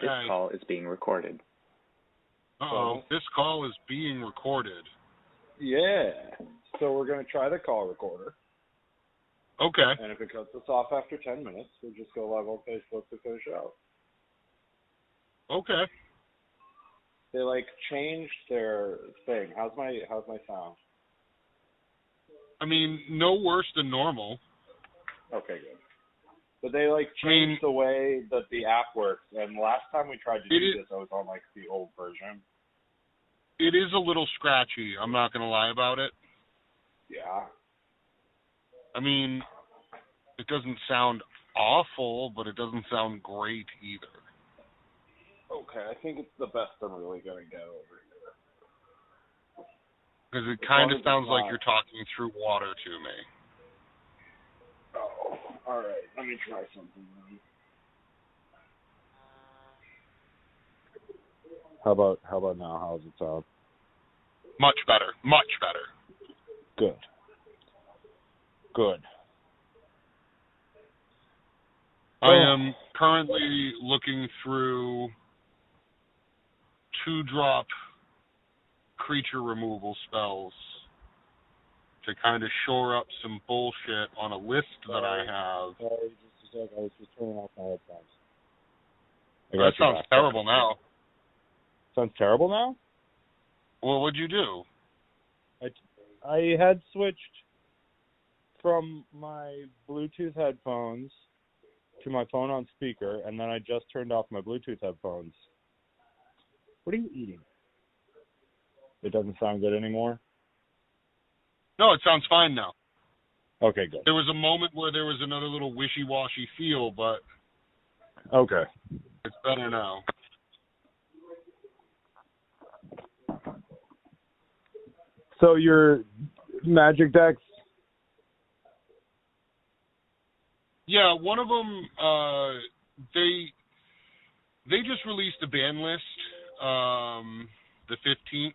This call is being recorded. Uh-oh, this call is being recorded. Yeah. So we're going to try the call recorder. Okay. And if it cuts us off after 10 minutes, we'll just go live on Facebook to finish out. Okay. They changed their thing. How's my sound? I mean, no worse than normal. Okay, good. But they changed the way that the app works. And last time we tried to do this, I was on the old version. It is a little scratchy. I'm not going to lie about it. Yeah. I mean, it doesn't sound awful, but it doesn't sound great either. Okay, I think it's the best I'm really going to get over here. Because it kind of sounds like you're talking through water to me. Oh, all right. Let me try something then. How about now? How's it sound? Much better. Much better. Good. I am currently looking through 2-drop creature removal spells to kind of shore up some bullshit on a list that I have. Sorry, just a sec. I was just turning off my headphones. That sounds terrible now. Sounds terrible now? Well, what'd you do? I had switched from my Bluetooth headphones to my phone on speaker, and then I just turned off my Bluetooth headphones. What are you eating? It doesn't sound good anymore? No, it sounds fine now. Okay, good. There was a moment where there was another little wishy-washy feel, but okay, it's better now. So your Magic decks? Yeah, one of them, they just released a ban list the 15th,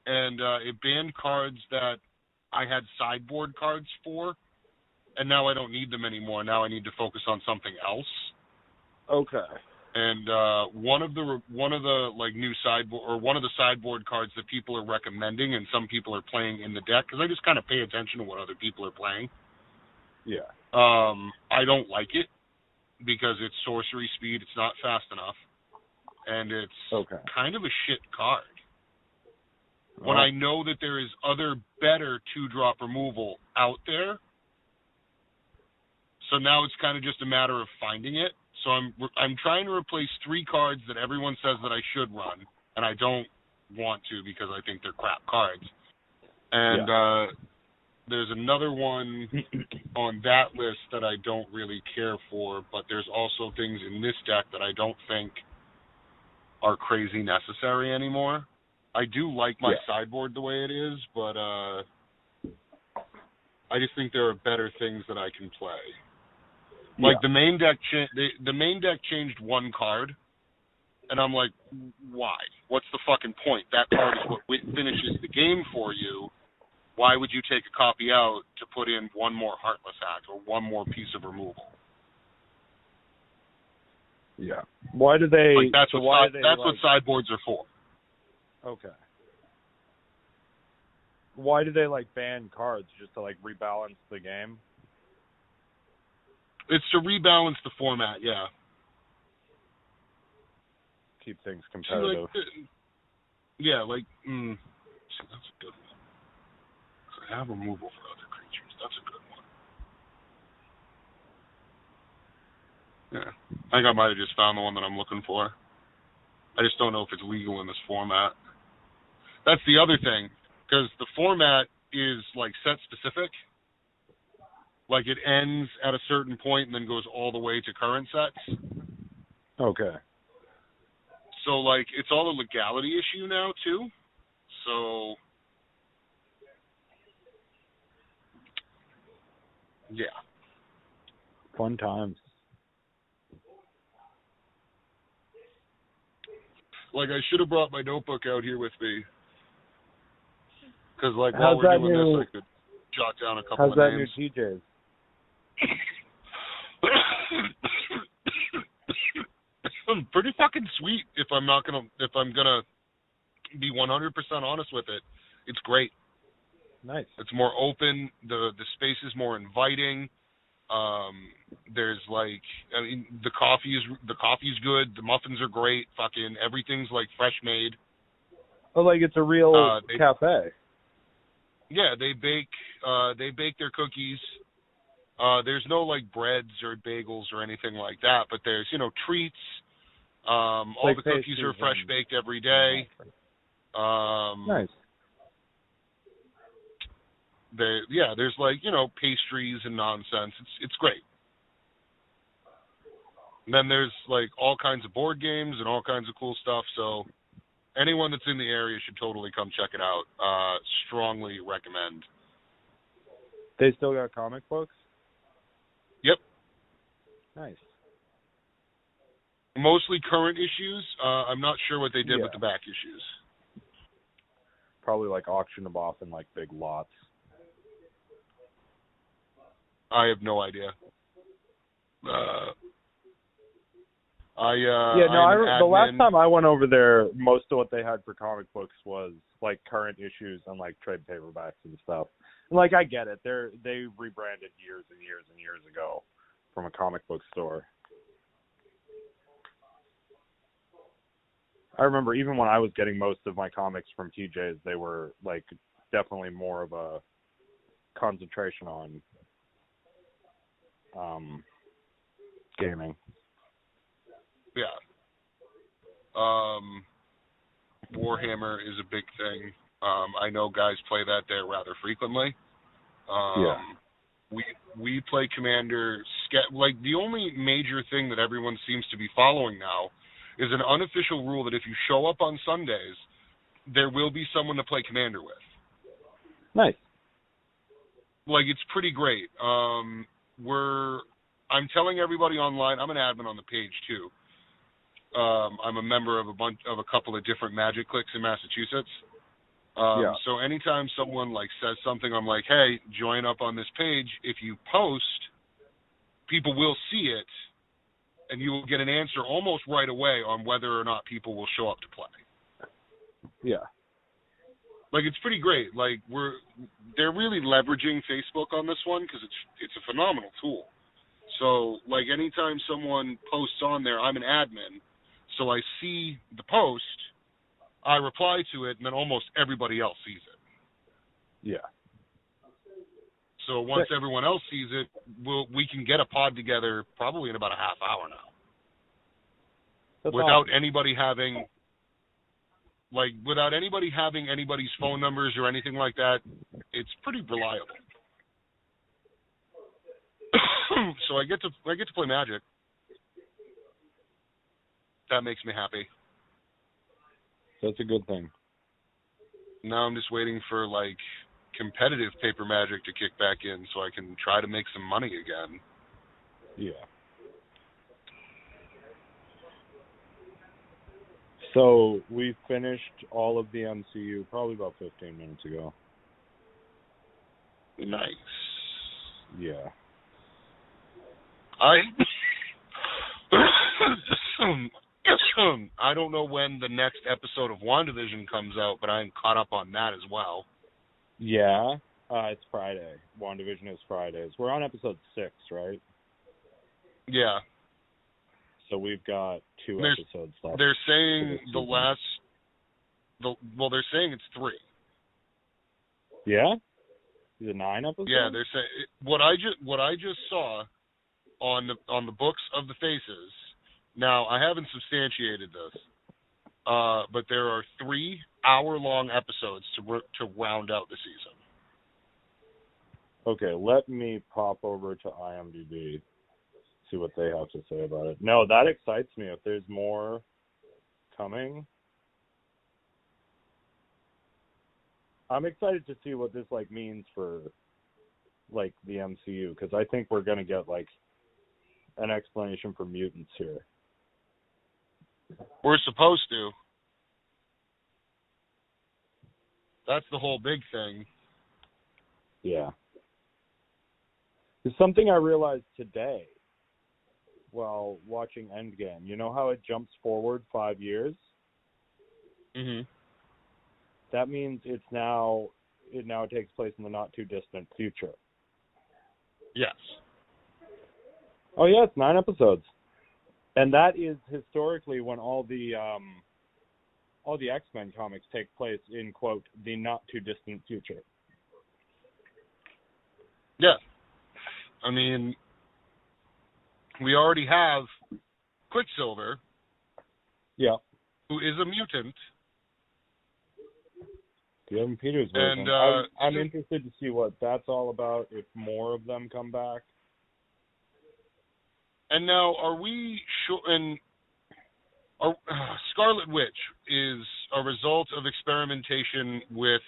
and it banned cards that I had sideboard cards for, and now I don't need them anymore. Now I need to focus on something else. Okay. And one of the new sideboard, or one of the sideboard cards that people are recommending, and some people are playing in the deck, because I just kind of pay attention to what other people are playing. Yeah. I don't like it because it's sorcery speed. It's not fast enough, and it's kind of a shit card. When I know that there is other better 2-drop removal out there, so now it's kind of just a matter of finding it. So I'm trying to replace 3 cards that everyone says that I should run, and I don't want to because I think they're crap cards. And there's another one on that list that I don't really care for, but there's also things in this deck that I don't think are crazy necessary anymore. I do like my sideboard the way it is, but I just think there are better things that I can play. Like the main deck, the main deck changed 1 card, and I'm like, why? What's the fucking point? That card is what finishes the game for you. Why would you take a copy out to put in 1 more Heartless Act or 1 more piece of removal? Yeah. Why do they? That's what sideboards are for. Okay. Why do they ban cards? Just to rebalance the game? It's to rebalance the format, yeah. Keep things competitive. See, that's a good one. I have removal for other creatures. That's a good one. Yeah. I think I might have just found the one that I'm looking for. I just don't know if it's legal in this format. That's the other thing, because the format is set specific. It ends at a certain point and then goes all the way to current sets. Okay. So it's all a legality issue now too. So yeah. Fun times. I should have brought my notebook out here with me. Because, while we're doing this, I could jot down a couple of names. How's that new TJ's? pretty fucking sweet. If I'm gonna be 100% honest with it, it's great. Nice. It's more open. The space is more inviting. There's like, I mean, the coffee is good. The muffins are great. Fucking everything's like fresh made. Oh, like it's a real cafe. Yeah, they bake their cookies. There's no like breads or bagels or anything like that, but there's, treats. All like the cookies are fresh baked every day. Nice. There's like, pastries and nonsense. It's great. And then there's like all kinds of board games and all kinds of cool stuff. So anyone that's in the area should totally come check it out. Strongly recommend. They still got comic books? Yep. Nice. Mostly current issues. I'm not sure what they did with the back issues. Probably like auction them off in like big lots. I have no idea. The last time I went over there, most of what they had for comic books was like current issues and like trade paperbacks and stuff. And, like, I get it. They rebranded years and years and years ago from a comic book store. I remember even when I was getting most of my comics from TJ's, they were like definitely more of a concentration on gaming. Yeah. Warhammer is a big thing. I know guys play that there rather frequently. We play Commander. Like, the only major thing that everyone seems to be following now is an unofficial rule that if you show up on Sundays, there will be someone to play Commander with. Nice. Like, it's pretty great. I'm telling everybody online, I'm an admin on the page too. I'm a member of a couple of different Magic cliques in Massachusetts. So anytime someone like says something, I'm like, hey, join up on this page. If you post, people will see it, and you will get an answer almost right away on whether or not people will show up to play. Yeah. Like, it's pretty great. Like, they're really leveraging Facebook on this one because it's a phenomenal tool. So, like, anytime someone posts on there, I'm an admin, so I see the post, I reply to it, and then almost everybody else sees it. Yeah. So once everyone else sees it, we can get a pod together probably in about a half hour now. That's without awesome. anybody having anybody's phone numbers or anything like that. It's pretty reliable. So I get to play Magic. That makes me happy. That's a good thing. Now I'm just waiting for like competitive paper Magic to kick back in so I can try to make some money again. Yeah. So we finished all of the MCU probably about 15 minutes ago. Nice. Yeah. I don't know when the next episode of WandaVision comes out, but I'm caught up on that as well. Yeah. It's Friday. WandaVision is Fridays. We're on episode 6, right? Yeah. So we've got 2 episodes left. They're saying they're saying it's 3. Yeah? Is it 9 episodes? Yeah, they're saying what I just saw on the books of the Faces. Now, I haven't substantiated this, but there are 3 hour-long episodes to round out the season. Okay, let me pop over to IMDb, see what they have to say about it. No, that excites me. If there's more coming, I'm excited to see what this means for the MCU, because I think we're gonna get an explanation for mutants here. We're supposed to. That's the whole big thing. Yeah. There's something I realized today. while watching Endgame. You know how it jumps forward 5 years? Mhm. That means it now takes place in the not too distant future. Yes. Oh yeah, it's 9 episodes. And that is historically when all the X-Men comics take place in, quote, the not too distant future. Yeah. I mean, we already have Quicksilver, Yeah. who is a mutant. The Evan Peters version. I'm interested to see what that's all about, if more of them come back. And now, are we sure? And Scarlet Witch is a result of experimentation with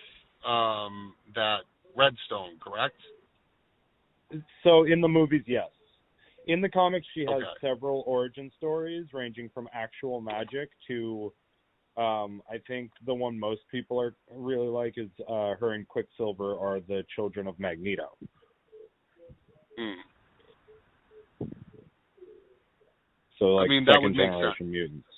that Redstone, correct? So in the movies, yes. In the comics, she has Okay. several origin stories ranging from actual magic to, I think the one most people really like is her and Quicksilver are the children of Magneto. So like, I mean, that would second make generation sense. mutants.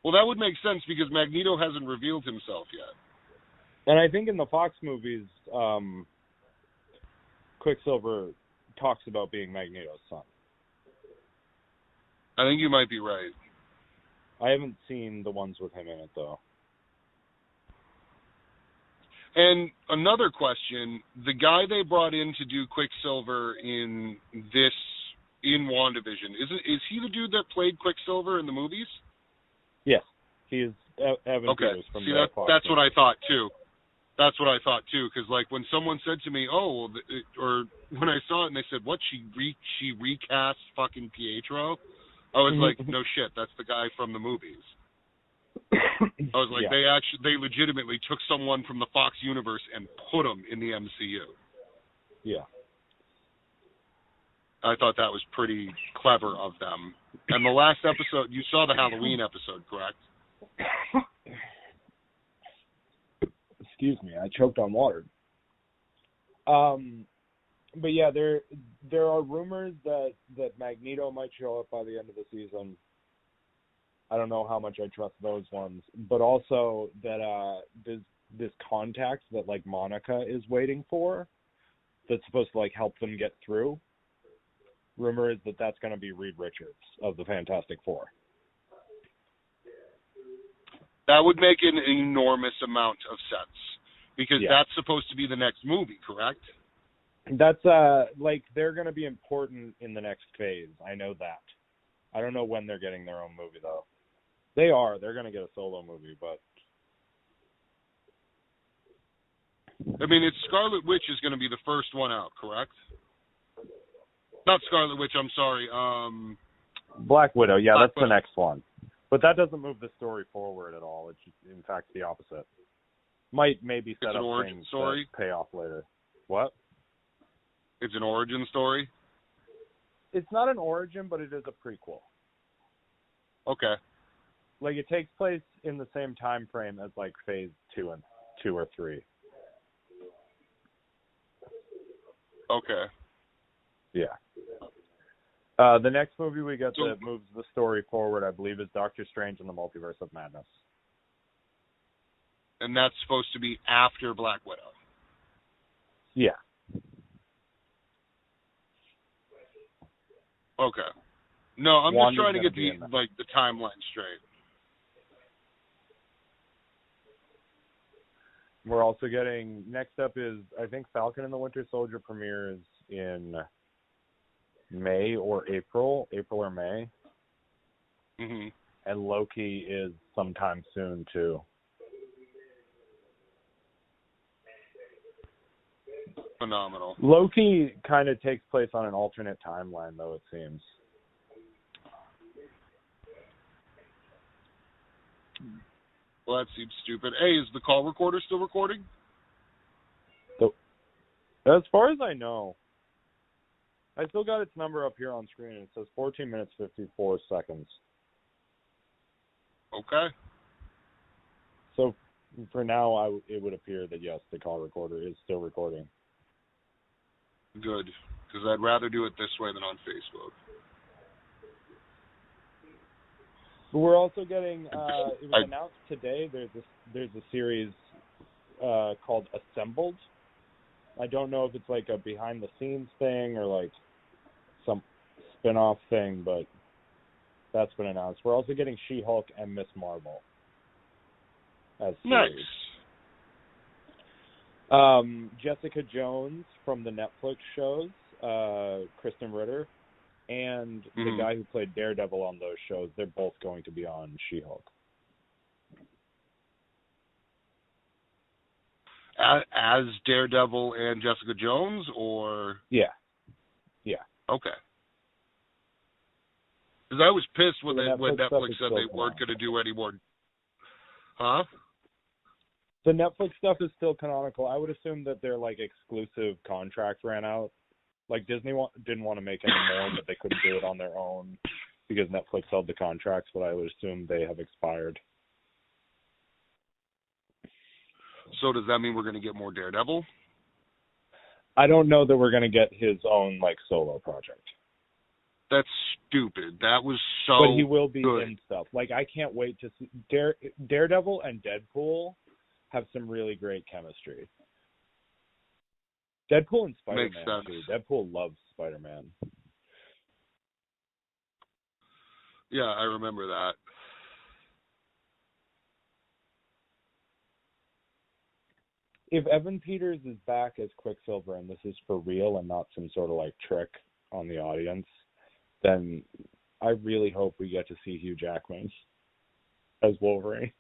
Well, that would make sense because Magneto hasn't revealed himself yet. And I think in the Fox movies, Quicksilver talks about being Magneto's son. I think you might be right. I haven't seen the ones with him in it, though. And another question, the guy they brought in to do Quicksilver in WandaVision, is he the dude that played Quicksilver in the movies? Yes, he is Evan Peters from the Fox. That's what I thought too. That's what I thought too, because like when someone said to me, "Oh," or when I saw it and they said, "What? She recast fucking Pietro?" I was like, "No shit, that's the guy from the movies." I was like, yeah. they legitimately took someone from the Fox universe and put him in the MCU. Yeah. I thought that was pretty clever of them. And the last episode, you saw the Halloween episode, correct? Excuse me, I choked on water. But yeah, there are rumors that Magneto might show up by the end of the season. I don't know how much I trust those ones, but also that this contact that like Monica is waiting for, that's supposed to like help them get through. Rumor is that that's going to be Reed Richards of the Fantastic Four. That would make an enormous amount of sense because that's supposed to be the next movie, correct? That's like they're going to be important in the next phase. I know that. I don't know when they're getting their own movie though. They're going to get a solo movie, but I mean, it's Scarlet Witch is going to be the first one out, correct? Not Scarlet Witch, I'm sorry. Black Widow, yeah, Black that's Widow. the next one. But that doesn't move the story forward at all. It's in fact the opposite. Might maybe set up things that pay off later. What? It's an origin story? It's not an origin, but it is a prequel. Okay. Like it takes place in the same time frame as like phase 2 or 3. Okay. Yeah. The next movie we get that moves the story forward, I believe, is Doctor Strange in the Multiverse of Madness. And that's supposed to be after Black Widow. Yeah. Okay. No, I'm just trying to get the timeline straight. We're also getting, next up is, I think Falcon and the Winter Soldier premieres in May or April or May. Mm-hmm. And Loki is sometime soon too. Phenomenal. Loki kind of takes place on an alternate timeline, though, it seems. Well, that seems stupid. Hey, is the call recorder still recording? As far as I know, I still got its number up here on screen. It says 14 minutes, 54 seconds. Okay. So for now, it would appear that, yes, the call recorder is still recording. Good, because I'd rather do it this way than on Facebook. But we're also getting. It was announced today. There's a series called Assembled. I don't know if it's like a behind the scenes thing or like some spin-off thing, but that's been announced. We're also getting She-Hulk and Miss Marvel as series. Nice. Jessica Jones from the Netflix shows, Kristen Ritter, and the guy who played Daredevil on those shows, they're both going to be on She-Hulk. As Daredevil and Jessica Jones, or? Yeah. Okay. Because I was pissed when Netflix said they weren't going to do any more. Huh? The Netflix stuff is still canonical. I would assume that their like exclusive contract ran out. Like Disney didn't want to make any more, but they couldn't do it on their own because Netflix held the contracts. But I would assume they have expired. So does that mean we're going to get more Daredevil? I don't know that we're going to get his own like solo project. That's stupid. That was so. But he will be good. in stuff. Like I can't wait to see Daredevil and Deadpool have some really great chemistry. Deadpool and Spider-Man too. Deadpool loves Spider-Man. Yeah, I remember that. If Evan Peters is back as Quicksilver and this is for real and not some sort of like trick on the audience, then I really hope we get to see Hugh Jackman as Wolverine.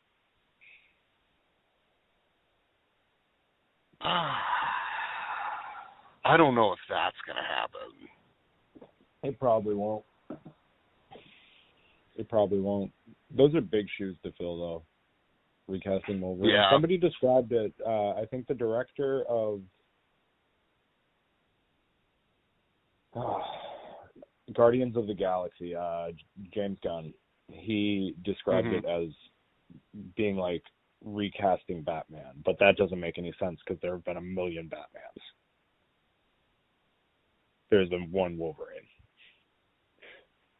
I don't know if that's going to happen. It probably won't. Those are big shoes to fill, though. Recasting Wolverine. Yeah. Somebody described it. I think the director of Guardians of the Galaxy, James Gunn, he described it as being like recasting Batman, but that doesn't make any sense because there have been a million Batmans. There's been one Wolverine.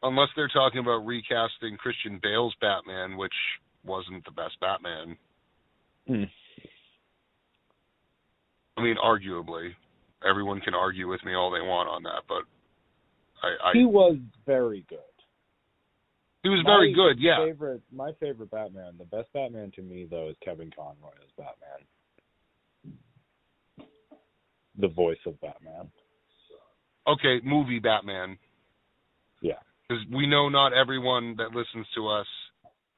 Unless they're talking about recasting Christian Bale's Batman, which wasn't the best Batman. I mean, arguably. Everyone can argue with me all they want on that, but he was very good. He was very good, yeah. My favorite Batman, the best Batman to me, though, is Kevin Conroy as Batman. The voice of Batman. Okay, movie Batman. Yeah. Because we know not everyone that listens to us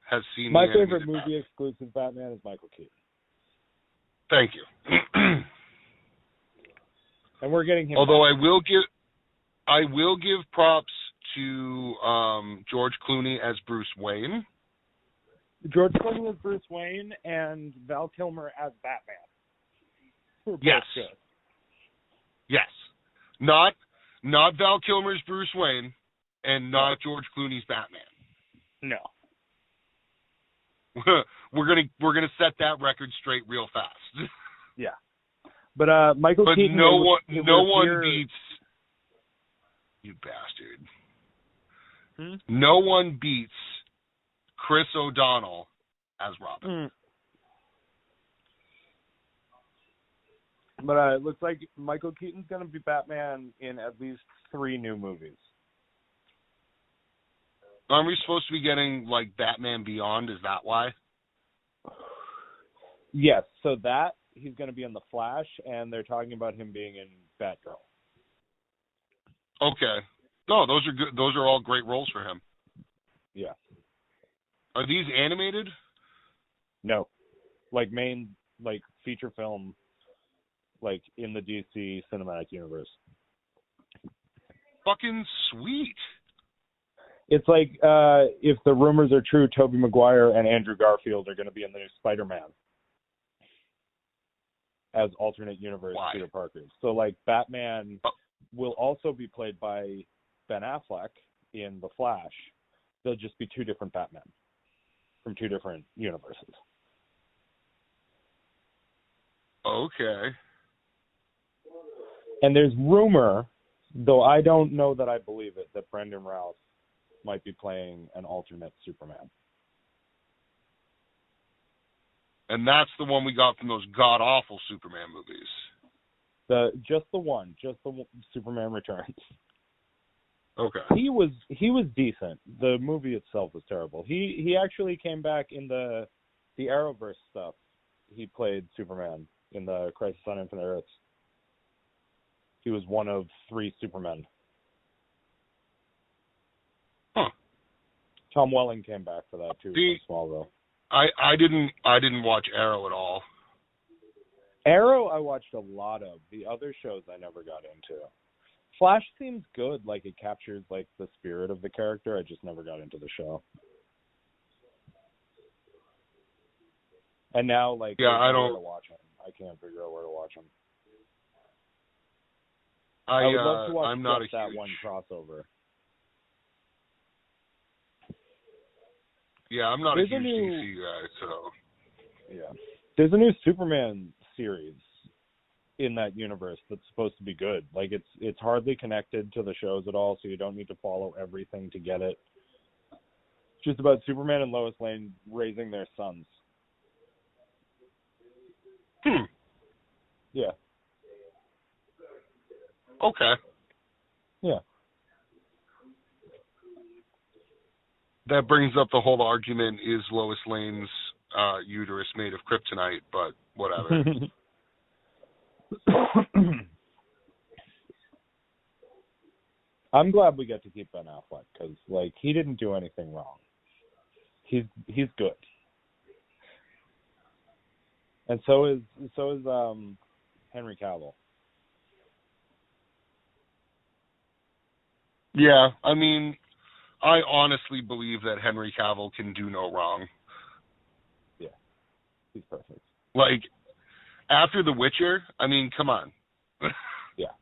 has seen my the favorite animated movie exclusive Batman is Michael Keaton. Thank you. And we're getting him. Although I will give props to George Clooney as Bruce Wayne. George Clooney as Bruce Wayne and Val Kilmer as Batman. Yes. Good. Yes. Not Val Kilmer's Bruce Wayne and not George Clooney's Batman. No. We're gonna set that record straight real fast. Yeah. But Michael Keaton. No one beats. You bastard. No one beats Chris O'Donnell as Robin. But it looks like Michael Keaton's going to be Batman in at least 3 new movies. Aren't we supposed to be getting, like, Batman Beyond? Is that why? Yes. So that, he's going to be in The Flash, and they're talking about him being in Batgirl. Okay. No, those are good. Those are all great roles for him. Yeah. Are these animated? No. Like feature film, like in the DC cinematic universe. Fucking sweet. It's like if the rumors are true, Tobey Maguire and Andrew Garfield are going to be in the new Spider-Man as alternate universe Peter Parkers. So like Batman will also be played by Ben Affleck in The Flash. They'll just be 2 different Batmen from 2 different universes. Okay. And there's rumor, though I don't know that I believe it, that Brendan Routh might be playing an alternate Superman. And that's the one we got from those god-awful Superman movies. Just the Superman Returns. Okay. He was decent. The movie itself was terrible. He actually came back in the Arrowverse stuff. He played Superman in the Crisis on Infinite Earths. He was one of 3 Supermen. Huh. Tom Welling came back for that too. From Smallville. I didn't watch Arrow at all. Arrow I watched a lot of. The other shows I never got into. Flash seems good, like it captures like the spirit of the character. I just never got into the show. And now like I don't where to watch him. I can't figure out where to watch him. I would love to watch I'm not that one crossover. Yeah, I'm not a huge DC guy, so yeah. There's a new Superman series in that universe that's supposed to be good. Like it's hardly connected to the shows at all, so you don't need to follow everything to get it. It's just about Superman and Lois Lane raising their sons. Yeah. Okay. Yeah. That brings up the whole argument, is Lois Lane's uterus made of kryptonite, but whatever. I'm glad we get to keep Ben Affleck because, like, he didn't do anything wrong. He's good, and so is Henry Cavill. Yeah, I mean, I honestly believe that Henry Cavill can do no wrong. Yeah, he's perfect. Like, after The Witcher, I mean, come on. Yeah.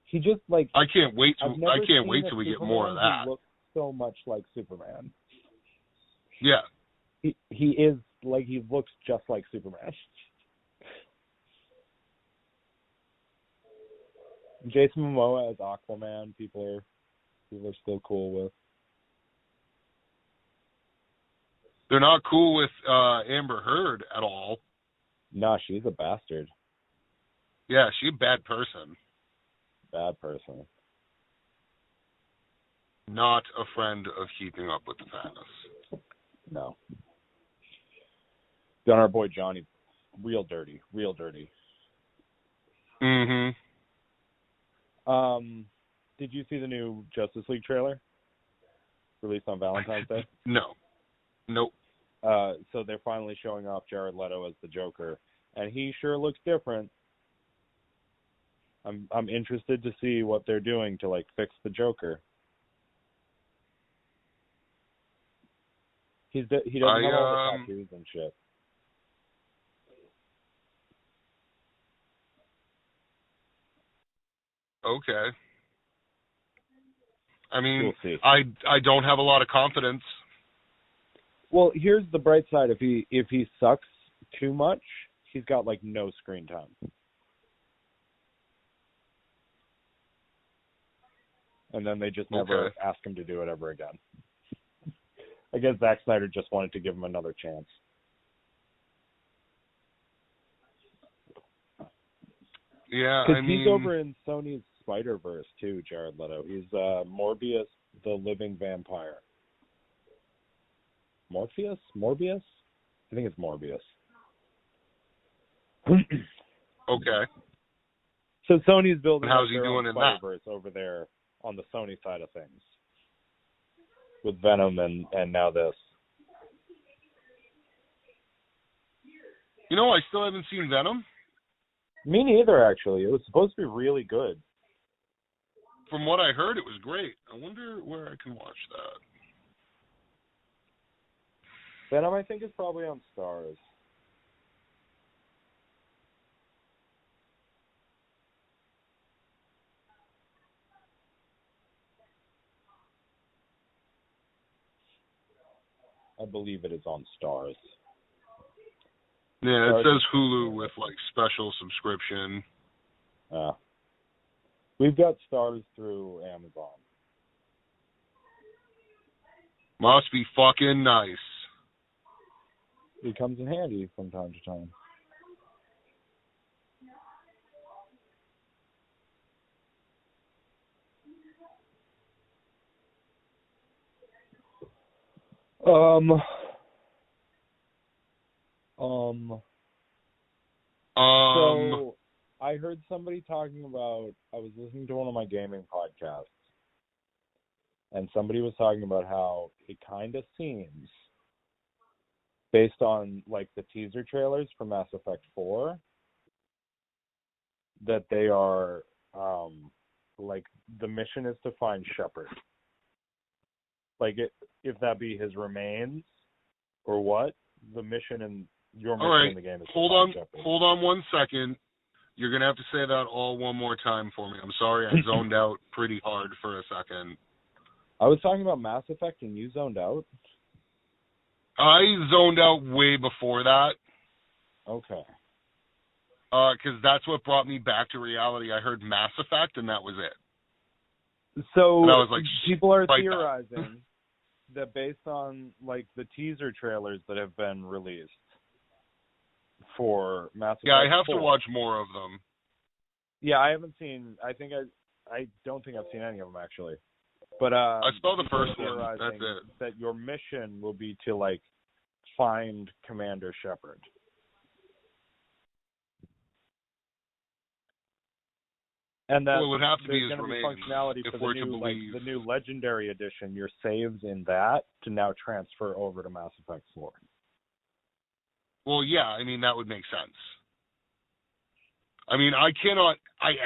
He just, like... I can't wait till we get more of that. He looks so much like Superman. Yeah. He is, like, he looks just like Superman. Jason Momoa as Aquaman, people are still cool with. They're not cool with Amber Heard at all. Nah, she's a bastard. Yeah, she's a bad person. Bad person. Not a friend of Keeping Up with the Fatness. No. Done our boy Johnny real dirty. Real dirty. Mm-hmm. Did you see the new Justice League trailer? Released on Valentine's Day? No. Nope. So they're finally showing off Jared Leto as the Joker, and he sure looks different. I'm interested to see what they're doing to, like, fix the Joker. He doesn't have all the tattoos and shit. Okay. I mean, We'll see. I don't have a lot of confidence. Well, here's the bright side. If he sucks too much, he's got, like, no screen time. And then they just never ask him to do it ever again. I guess Zack Snyder just wanted to give him another chance. Yeah, because he's over in Sony's Spider-Verse too, Jared Leto. He's Morbius, the living vampire. Morpheus? Morbius? I think it's Morbius. Okay. So Sony's building how's he their doing own in Spider-Verse over there on the Sony side of things. With Venom and now this. You know, I still haven't seen Venom. Me neither, actually. It was supposed to be really good. From what I heard, it was great. I wonder where I can watch that. Venom, I think, is probably on Stars. I believe it is on Stars. Yeah, it says Hulu with, like, special subscription. We've got stars through Amazon. Must be fucking nice. It comes in handy from time to time. So I heard somebody talking about, I was listening to one of my gaming podcasts, and somebody was talking about how it kind of seems, based on like the teaser trailers for Mass Effect 4, that they are like the mission is to find Shepard. Like if that be his remains or what, the mission in your mission in the game is to find Shepard. Hold on 1 second. You're gonna have to say that all one more time for me. I'm sorry, I zoned out pretty hard for a second. I was talking about Mass Effect and you zoned out? I zoned out way before that. Okay. Because that's what brought me back to reality. I heard Mass Effect, and that was it. So and I was like, people are theorizing that based on like the teaser trailers that have been released for Mass Effect. Yeah, I have 4. to watch more of them. Yeah, I haven't seen. I don't think I've seen any of them actually. But I saw the first one. That's it. That your mission will be to like find Commander Shepard. And that it would have to be there's his going to be remains, functionality if for we're the to new, believe. like, the new Legendary Edition. Your saves in that to now transfer over to Mass Effect 4. Well, yeah, I mean, that would make sense. I mean, I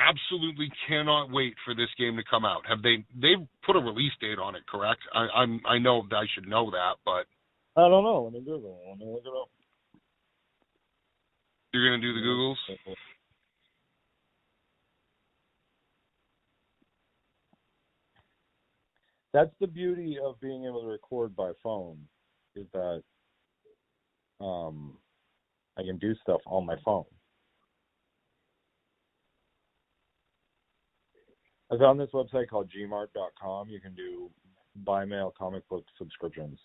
absolutely cannot wait for this game to come out. They've put a release date on it, correct? I know I should know that, but I don't know. Let me Google it. Let me look it up. You're gonna do the Googles? That's the beauty of being able to record by phone, is that I can do stuff on my phone. I found this website called gmart.com. You can do buy mail comic book subscriptions.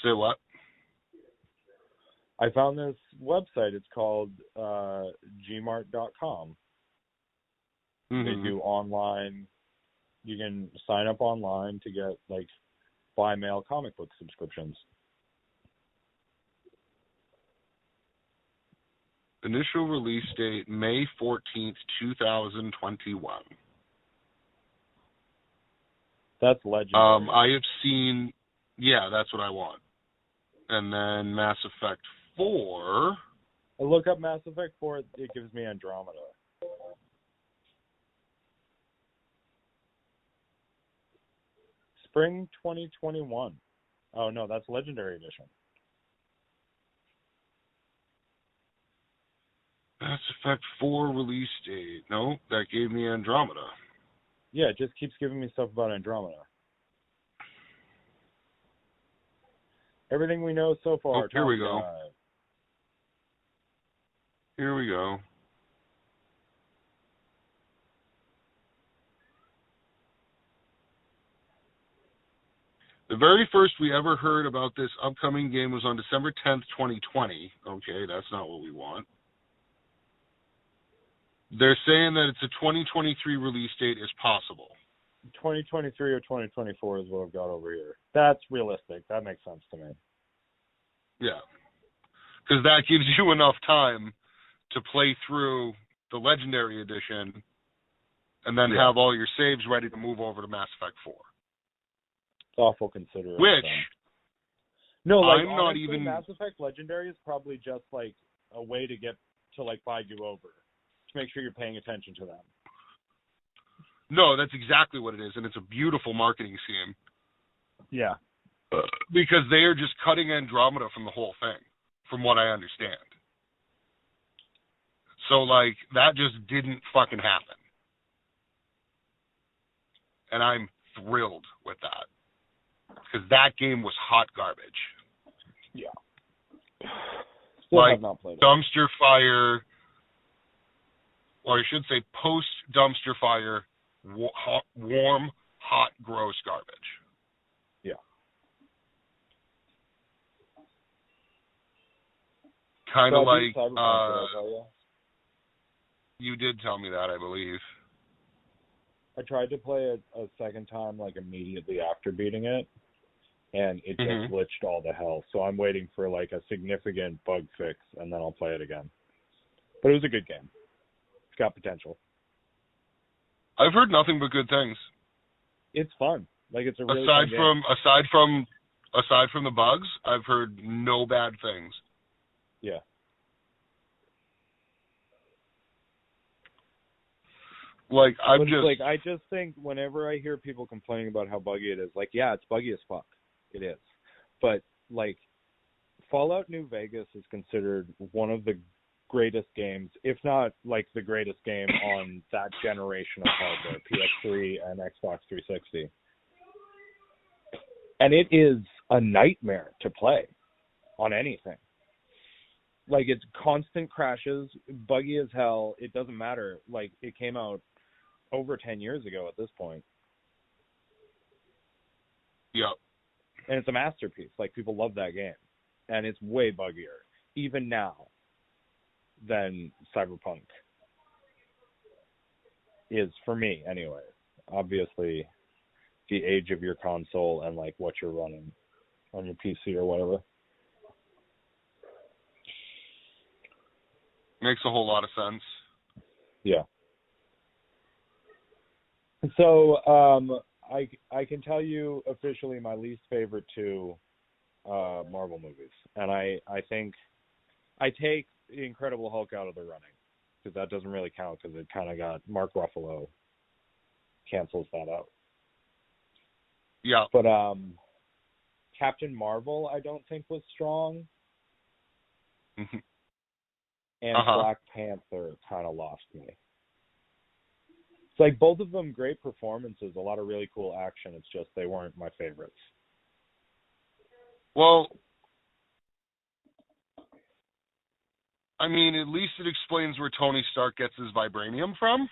Say what? I found this website. It's called gmart.com. Mm-hmm. They do online. You can sign up online to get like buy mail comic book subscriptions. Initial release date, May 14th, 2021. That's legendary. I have seen, yeah, that's what I want. And then Mass Effect 4. I look up Mass Effect 4, it gives me Andromeda. Spring 2021. Oh, no, that's Legendary Edition. Mass Effect 4 release date. No, that gave me Andromeda. Yeah, it just keeps giving me stuff about Andromeda. Everything we know so far. Oh, here we go. Here we go. The very first we ever heard about this upcoming game was on December 10th, 2020. Okay, that's not what we want. They're saying that it's a 2023 release date is possible. 2023 or 2024 is what I've got over here. That's realistic. That makes sense to me. Yeah. Because that gives you enough time to play through the Legendary Edition and then have all your saves ready to move over to Mass Effect 4. It's awful considerate. Which, no, like, I'm honestly, not even... Mass Effect Legendary is probably just, like, a way to get to, like, buy you over. To make sure you're paying attention to them. No, that's exactly what it is, and it's a beautiful marketing scheme. Yeah. Because they are just cutting Andromeda from the whole thing, from what I understand. So, like, that just didn't fucking happen. And I'm thrilled with that. Because that game was hot garbage. Yeah. Still like, have not played it. Dumpster fire, or I should say post-dumpster fire, warm, hot, gross garbage. Yeah. Kind of So I like, beat Cyberpunk, did I tell you? you did tell me that, I believe. I tried to play it a second time, like immediately after beating it, and it just glitched all to hell. So I'm waiting for like a significant bug fix, and then I'll play it again. But it was a good game. It's got potential. I've heard nothing but good things. It's fun. Like, it's a really fun game. Aside from the bugs, I've heard no bad things. Yeah. Like, I just think whenever I hear people complaining about how buggy it is, like, yeah, it's buggy as fuck. It is. But, like, Fallout New Vegas is considered one of the greatest games, if not, like, the greatest game on that generation of hardware, PS3 and Xbox 360. And it is a nightmare to play on anything. Like, it's constant crashes, buggy as hell. It doesn't matter. Like, it came out over 10 years ago at this point. Yep. And it's a masterpiece. Like, people love that game. And it's way buggier, even now, than Cyberpunk is, for me, anyway. Obviously, the age of your console and, like, what you're running on your PC or whatever. Makes a whole lot of sense. Yeah. So, I can tell you officially my least favorite two Marvel movies. And I think I take The Incredible Hulk out of the running, because that doesn't really count, because it kind of got Mark Ruffalo cancels that out. Yeah. But Captain Marvel, I don't think was strong. Mm-hmm. And Black Panther kind of lost me. It's like both of them great performances, a lot of really cool action. It's just they weren't my favorites. Well, I mean, at least it explains where Tony Stark gets his vibranium from.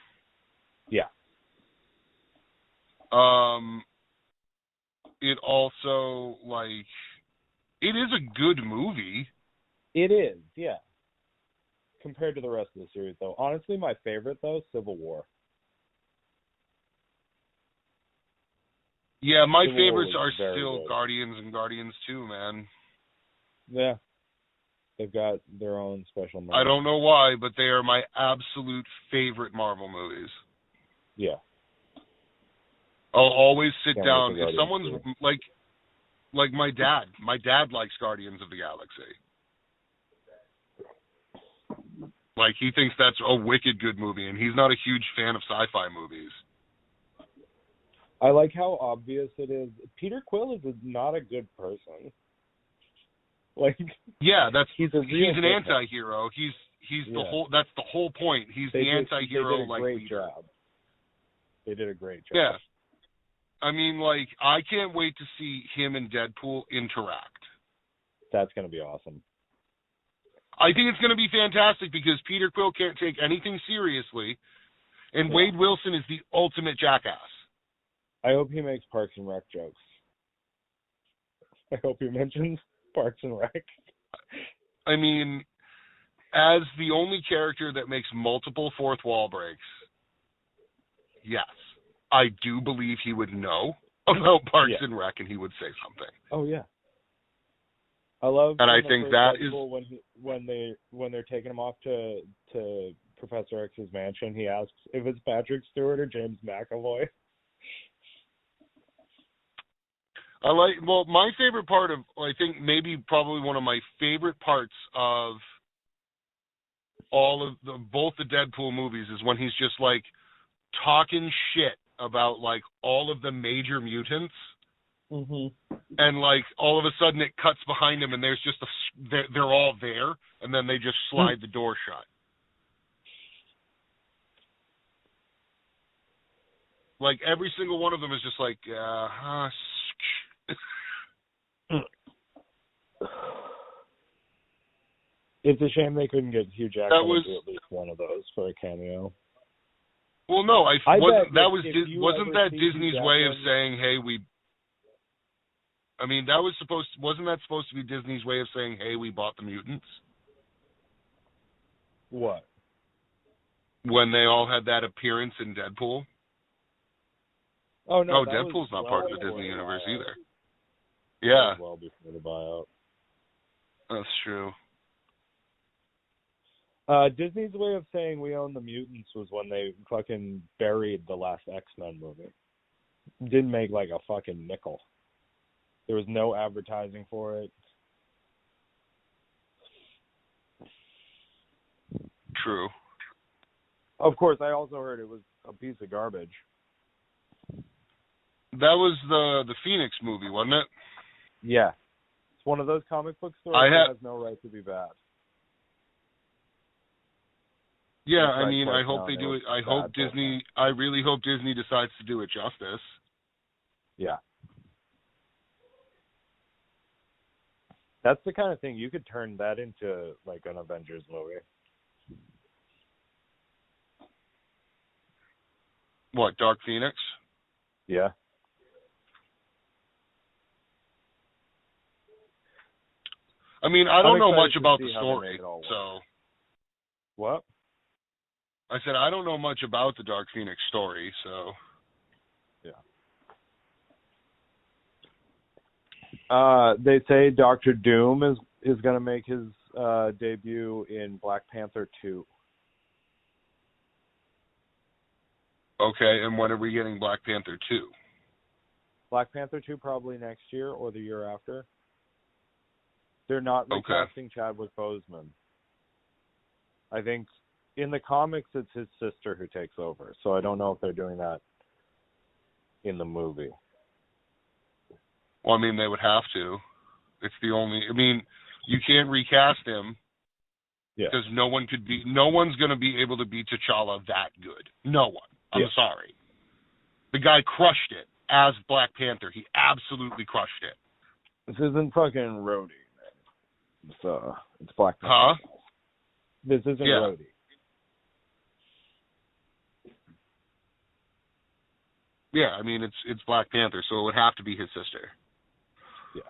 Yeah. It also, like, it is a good movie. It is, yeah. Compared to the rest of the series, though. Honestly, my favorite, though, Civil War. Yeah, my Civil favorites War are very still good. Guardians and Guardians 2, man. Yeah. They've got their own special moment. I don't know why, but they are my absolute favorite Marvel movies. Yeah. I'll always sit Can't down. wait for If Guardians someone's, 2. like my dad likes Guardians of the Galaxy. Like, he thinks that's a wicked good movie, and he's not a huge fan of sci-fi movies. I like how obvious it is. Peter Quill is not a good person. Like, yeah, he's an anti-hero. He's the whole. That's the whole point. He's the anti-hero. They did a great job. They did a great job. Yeah. I mean, like, I can't wait to see him and Deadpool interact. That's going to be awesome. I think it's going to be fantastic because Peter Quill can't take anything seriously, and Wade Wilson is the ultimate jackass. I hope he makes Parks and Rec jokes. I hope he mentions Parks and Rec. I mean, as the only character that makes multiple fourth wall breaks, yes, I do believe he would know about Parks and Rec and he would say something. Oh yeah. I love. And I think that is when they're taking him off to Professor X's mansion. He asks if it's Patrick Stewart or James McAvoy. My favorite part of, I think maybe probably one of my favorite parts of all of both the Deadpool movies is when he's just like talking shit about like all of the major mutants. Mm-hmm. And like all of a sudden it cuts behind him and there's just they're all there and then they just slide the door shut. Like every single one of them is just like, It's a shame they couldn't get Hugh Jackman to do at least one of those for a cameo. Well, no, bet that was if you wasn't ever that see Disney's Hugh way of Jackman- saying, hey, I mean, wasn't that supposed to be Disney's way of saying, hey, we bought the mutants? What? When they all had that appearance in Deadpool? Oh no, that Deadpool's was not part of the before Disney universe buyout. either. That Yeah, was well before the buyout. that's true. Disney's way of saying we own the mutants was when they fucking buried the last X-Men movie. Didn't make like a fucking nickel. There was no advertising for it. True. Of course, I also heard it was a piece of garbage. That was the Phoenix movie, wasn't it? Yeah. It's one of those comic book stories that has no right to be bad. Yeah, That's I mean, right, I hope they do it. I really hope Disney decides to do it justice. Yeah. That's the kind of thing you could turn that into like an Avengers movie. What, Dark Phoenix? Yeah. I mean, I don't know much about the see how they story, make it all work. so What? I said I don't know much about the Dark Phoenix story, so yeah. They say Doctor Doom is going to make his debut in Black Panther 2. Okay, and when are we getting Black Panther 2? Black Panther 2 probably next year or the year after. They're not recasting Chadwick Boseman. I think in the comics it's his sister who takes over, so I don't know if they're doing that in the movie. Well, I mean, they would have to. It's the only. I mean, you can't recast him because no one's going to be able to be T'Challa that good. No one. I'm sorry. The guy crushed it as Black Panther. He absolutely crushed it. This isn't fucking Rhodey, man. It's Black Panther. Huh? This isn't Rhodey. Yeah, I mean it's Black Panther, so it would have to be his sister. Yeah.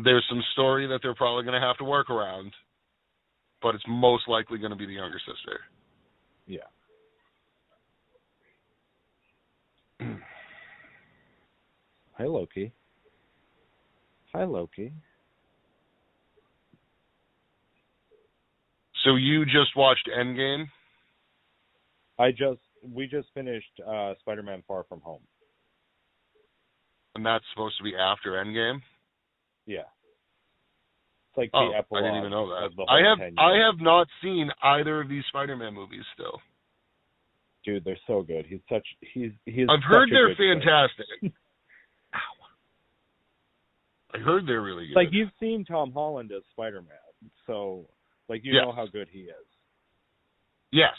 There's some story that they're probably going to have to work around, but it's most likely going to be the younger sister. Yeah. Hi, Loki. Hi, Loki. So you just watched Endgame? We just finished Spider-Man Far From Home. And that's supposed to be after Endgame? Yeah. It's like the epilogue. I didn't even know that. Of the whole I have not seen either of these Spider-Man movies still. Dude, they're so good. He's I've heard they're fantastic. Ow. I heard they're really good. Like, you've seen Tom Holland as Spider-Man, so like you know how good he is. Yes.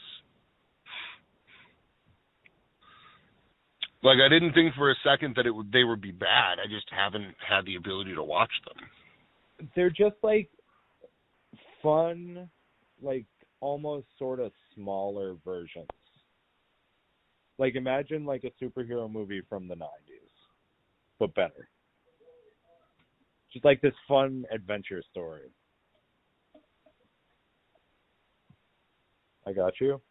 Like, I didn't think for a second that they would be bad. I just haven't had the ability to watch them. They're just like fun, like almost sort of smaller versions. Like, imagine like a superhero movie from the 90s, but better. Just like this fun adventure story. I got you?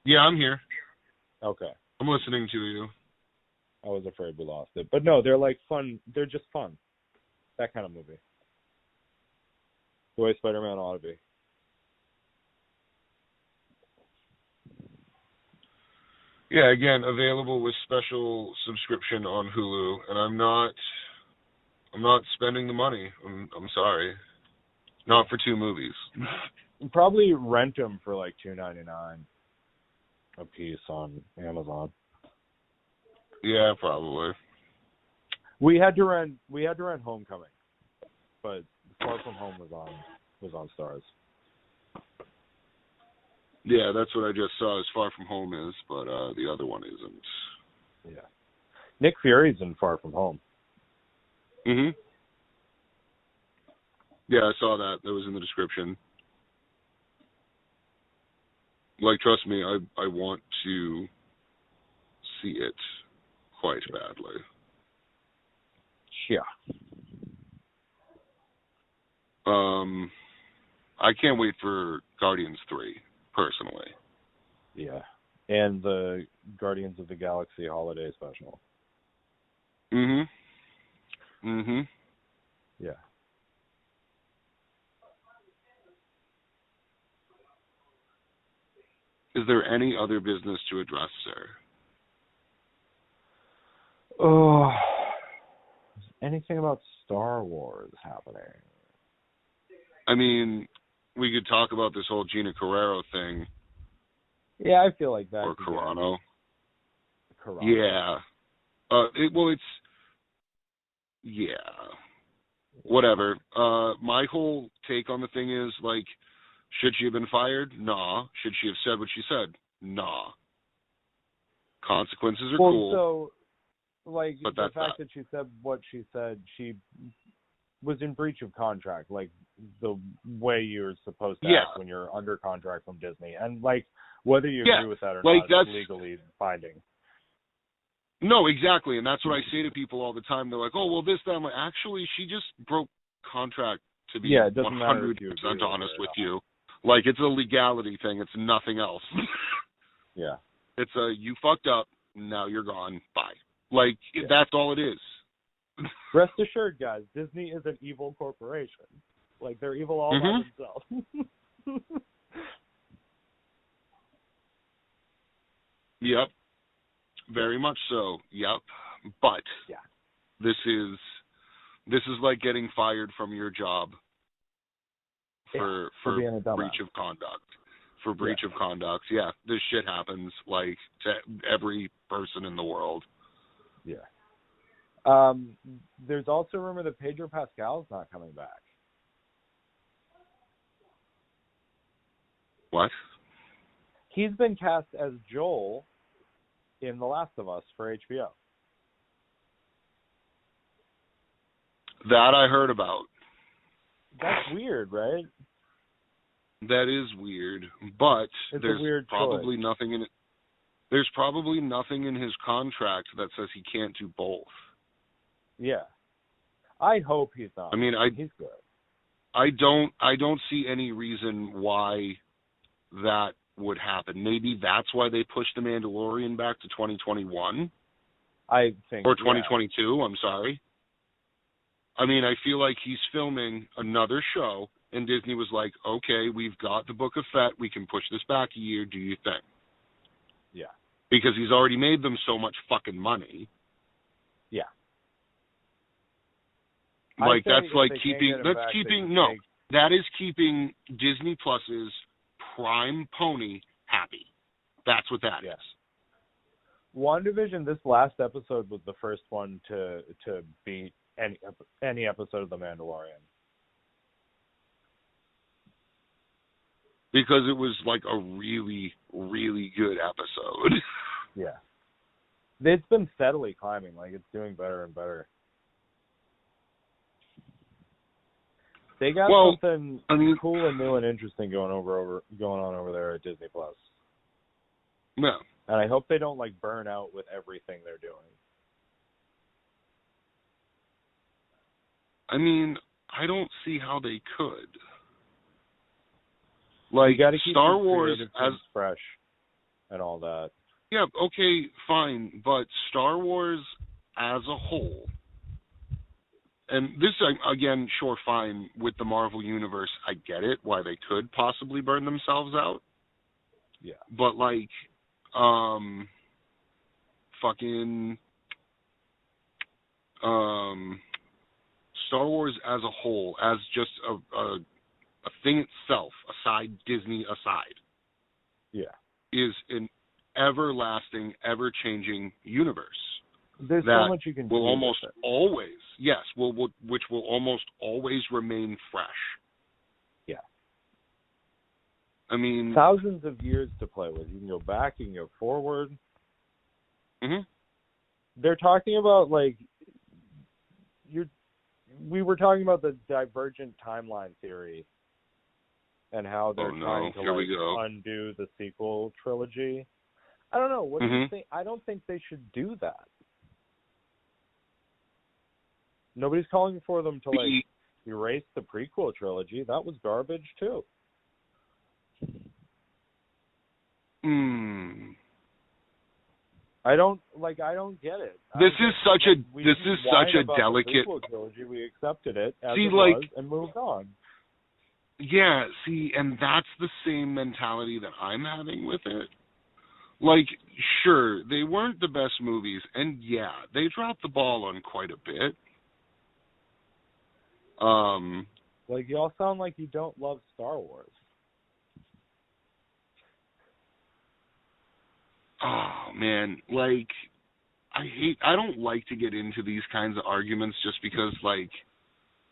Yeah, I'm here. Okay. I'm listening to you. I was afraid we lost it. But no, they're like fun. They're just fun. That kind of movie. The way Spider-Man ought to be. Yeah, again, available with special subscription on Hulu, and I'm not spending the money. I'm sorry. Not for 2 movies. Probably rent them for like $2.99 a piece on Amazon. Yeah, probably. We had to rent Homecoming, but Far From Home was on Stars. Yeah, that's what I just saw as Far From Home is, but the other one isn't. Yeah. Nick Fury's in Far From Home. Mhm. Yeah, I saw that. That was in the description. Like, trust me, I want to see it quite badly. Yeah. I can't wait for Guardians 3, personally. Yeah. And the Guardians of the Galaxy holiday special. Yeah. Is there any other business to address, sir? Oh, is anything about Star Wars happening? I mean, we could talk about this whole Gina Carrero thing. Yeah, I feel like that. Or Carano. Carano. Yeah. Whatever. My whole take on the thing is, like, should she have been fired? Nah. Should she have said what she said? Nah. Consequences are cool. So, like, but the fact that she said what she said, she was in breach of contract, like the way you're supposed to act when you're under contract from Disney. And, like, whether you agree with that or not, it's legally binding. No, exactly. And that's what I say to people all the time. They're like, oh, well, this, that. I'm like, actually, she just broke contract, to be 100% honest with you. Like, it's a legality thing. It's nothing else. Yeah. It's you fucked up. Now you're gone. Bye. Like, that's all it is. Rest assured, guys, Disney is an evil corporation. Like, they're evil all by themselves. Yep. Very much so. Yep. But this is like getting fired from your job for breach of conduct. For breach of conduct. Yeah, this shit happens, like, to every person in the world. Yeah. There's also a rumor that Pedro Pascal's not coming back. What? He's been cast as Joel in The Last of Us for HBO. That I heard about. That's weird, right? That is weird, but there's probably nothing in it. There's probably nothing in his contract that says he can't do both. Yeah. I hope he's not. I mean, he's good. I don't see any reason why that would happen. Maybe that's why they pushed The Mandalorian back to 2021. I think. Or 2022, I'm sorry. I mean, I feel like he's filming another show, and Disney was like, okay, we've got the Book of Fett, we can push this back a year, do you think? Yeah. Because he's already made them so much fucking money. Yeah. Like, that is keeping Disney Plus's prime pony happy. That's what that is. WandaVision, this last episode was the first one to beat any episode of The Mandalorian. Because it was like a really, really good episode. Yeah. It's been steadily climbing. Like, it's doing better and better. They got something cool and new and interesting going on over there at Disney Plus. Yeah. And I hope they don't, like, burn out with everything they're doing. I mean, I don't see how they could. Like, you gotta keep Star Wars as fresh and all that. Yeah, okay, fine, but Star Wars as a whole, and this, again, sure, fine, with the Marvel Universe, I get it, why they could possibly burn themselves out. Yeah. But, like, Star Wars as a whole, as just a thing itself, Disney aside, is an everlasting, ever-changing universe. There's so much you can do. Will almost always, which will almost always remain fresh. Yeah. I mean, thousands of years to play with. You can go back, you can go forward. Mm-hmm. They're talking about, like, we were talking about the divergent timeline theory and how they're trying to undo the sequel trilogy. I don't know. What do you think? I don't think they should do that. Nobody's calling for them to erase the prequel trilogy. That was garbage too. I don't get it. This is such a delicate trilogy. We accepted it as it was and moved on. Yeah, see, and that's the same mentality that I'm having with it. Sure, they weren't the best movies, and yeah, they dropped the ball on quite a bit. Y'all sound like you don't love Star Wars. Oh, man, I don't like to get into these kinds of arguments just because,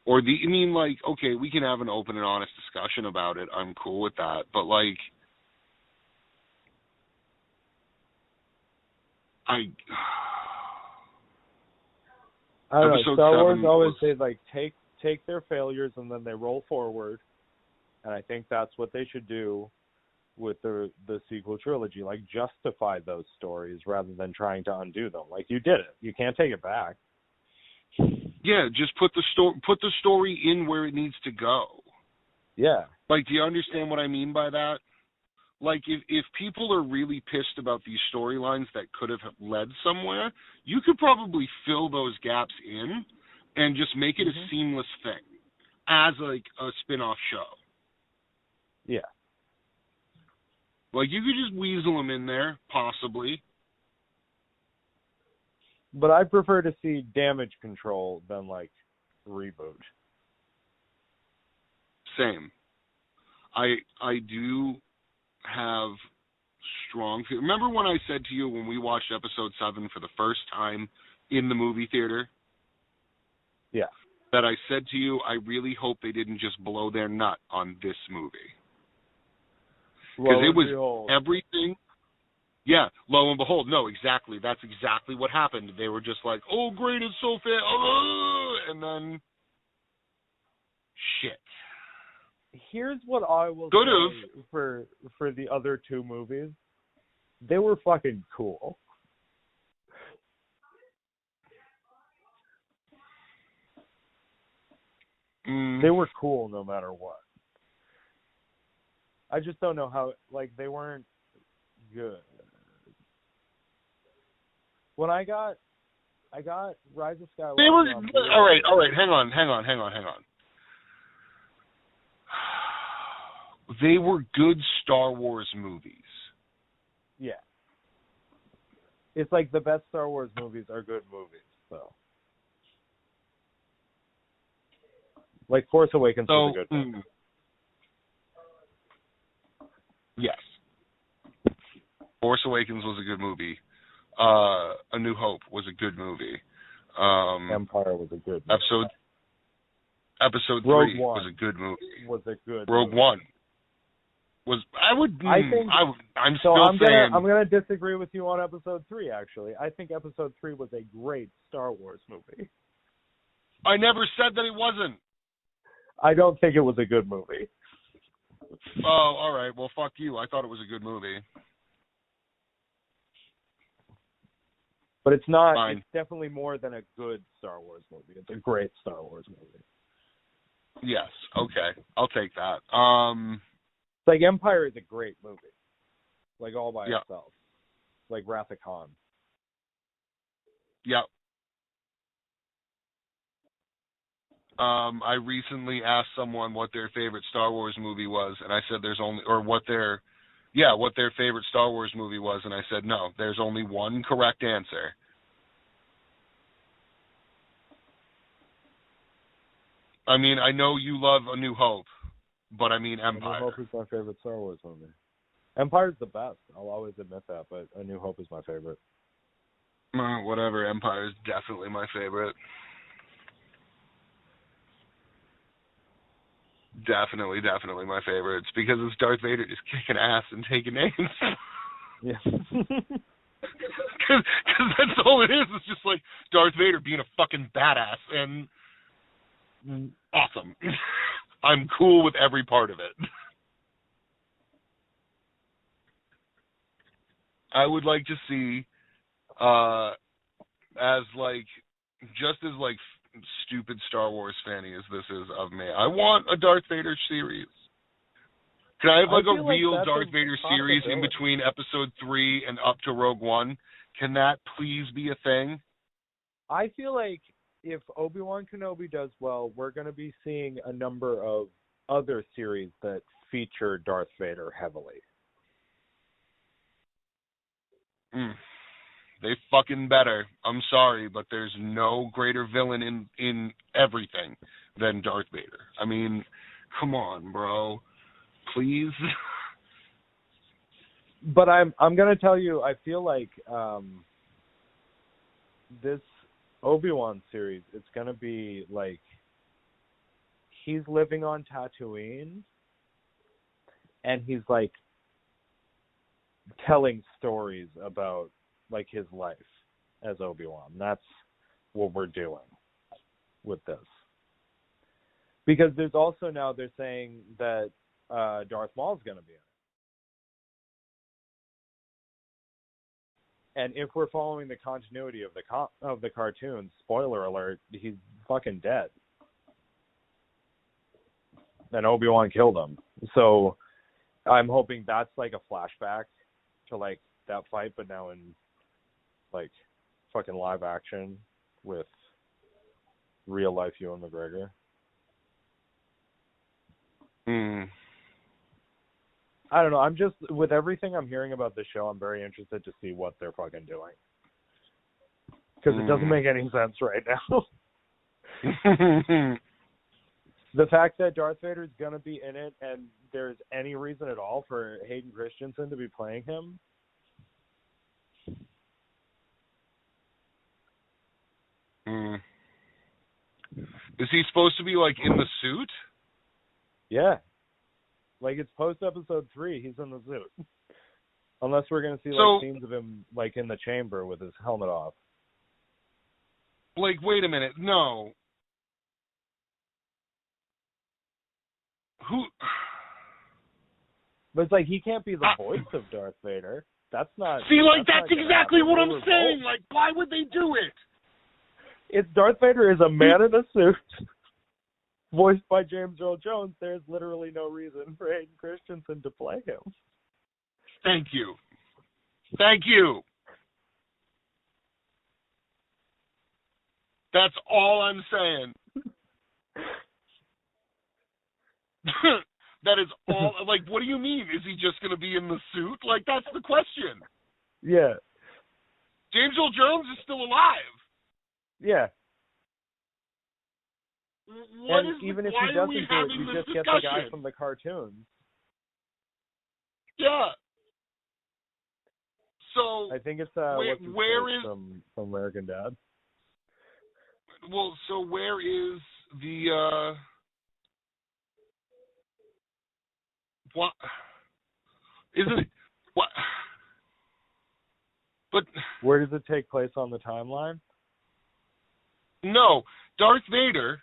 okay, we can have an open and honest discussion about it. I'm cool with that. But, I don't know. Star Wars always say, take their failures and then they roll forward. And I think that's what they should do with the sequel trilogy. Justify those stories rather than trying to undo them. You did it. You can't take it back. Yeah, just put the story in where it needs to go. Yeah. Do you understand what I mean by that? If people are really pissed about these storylines that could have led somewhere, you could probably fill those gaps in and just make it a seamless thing as a spin-off show. Yeah. You could just weasel them in there, possibly. But I prefer to see Damage Control than, Reboot. Same. I do have strong... Remember when I said to you when we watched Episode 7 for the first time in the movie theater? Yeah. That I said to you, I really hope they didn't just blow their nut on this movie. Because it was everything. Yeah, lo and behold. No, exactly. That's exactly what happened. They were just like, oh, great, it's so fair. And then, shit. Here's what I will say for the other two movies. They were fucking cool. They were cool no matter what. I just don't know how, they weren't good. When I got Rise of Skywalker. They were, all right, hang on. They were good Star Wars movies. Yeah. It's the best Star Wars movies are good movies, so. Force Awakens was a good movie. Yes. Force Awakens was a good movie. A New Hope was a good movie. Empire was a good movie. Episode Rogue 3 One was a good movie. Was a good Rogue movie. One was. I'm gonna disagree with you on Episode 3. Actually, I think Episode 3 was a great Star Wars movie. I never said that it wasn't. I don't think it was a good movie. Oh, all right. Well, fuck you. I thought it was a good movie. But it's not. Fine. It's definitely more than a good Star Wars movie. It's a great Star Wars movie. Yes. Okay. I'll take that. Empire is a great movie. All by itself. Wrath of Khan. Yep. I recently asked someone what their favorite Star Wars movie was, and I said what their favorite Star Wars movie was, and I said, no, there's only one correct answer. I mean, I know you love A New Hope, but I mean Empire. A New Hope is my favorite Star Wars movie. Empire's the best. I'll always admit that, but A New Hope is my favorite. Whatever. Empire is definitely my favorite. Definitely my favorite. It's because it's Darth Vader just kicking ass and taking names. Yeah. Because that's all it is. It's just Darth Vader being a fucking badass and awesome. I'm cool with every part of it. I would like to see, as like, just as like stupid Star Wars fanny as this is of me, I want a Darth Vader series. Can I have like a real Darth Vader series in between episode 3 and up to Rogue One? Can that please be a thing? I feel like if Obi-Wan Kenobi does well, we're going to be seeing a number of other series that feature Darth Vader heavily. They fucking better. I'm sorry, but there's no greater villain in everything than Darth Vader. I mean, come on, bro. Please. But I'm going to tell you, I feel like this Obi-Wan series, it's going to be like he's living on Tatooine and he's like telling stories about like his life as Obi-Wan. That's what we're doing with this. Because there's also now they're saying that Darth Maul's going to be in it. And if we're following the continuity of the cartoons, spoiler alert, he's fucking dead. And Obi-Wan killed him. So I'm hoping that's like a flashback to like that fight, but now in like fucking live action with real life Ewan McGregor. I don't know. I'm just, with everything I'm hearing about the show, I'm very interested to see what they're fucking doing. Because it doesn't make any sense right now. The fact that Darth Vader is going to be in it and there's any reason at all for Hayden Christensen to be playing him. Is he supposed to be like in the suit? Yeah. Like, it's post-episode 3, he's in the suit. Unless we're going to see, like, scenes of him, like, in the chamber with his helmet off. Like, wait a minute. No. Who? But it's like, he can't be the voice of Darth Vader. That's not... See, like, that's exactly what I'm saying. Like, why would they do it? It's Darth Vader is a man in a suit. Voiced by James Earl Jones, there's literally no reason for Hayden Christensen to play him. Thank you. Thank you. That's all I'm saying. That is all. Like, what do you mean? Is he just going to be in the suit? Like, that's the question. Yeah. James Earl Jones is still alive. Yeah. Even if he doesn't do it, you just get the guy from the cartoons. Yeah. So I think it's where is from American Dad. Well, so where is the what? Isn't it what? But where does it take place on the timeline? No, Darth Vader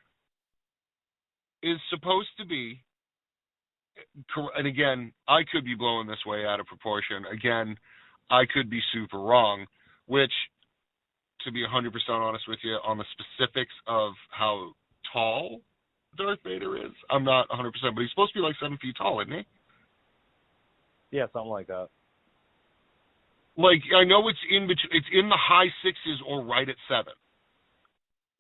is supposed to be, and again, I could be blowing this way out of proportion. Again, I could be super wrong, which, to be 100% honest with you, on the specifics of how tall Darth Vader is, I'm not 100%, but he's supposed to be like 7 feet tall, isn't he? Yeah, something like that. Like, I know it's in the high 6s or right at 7.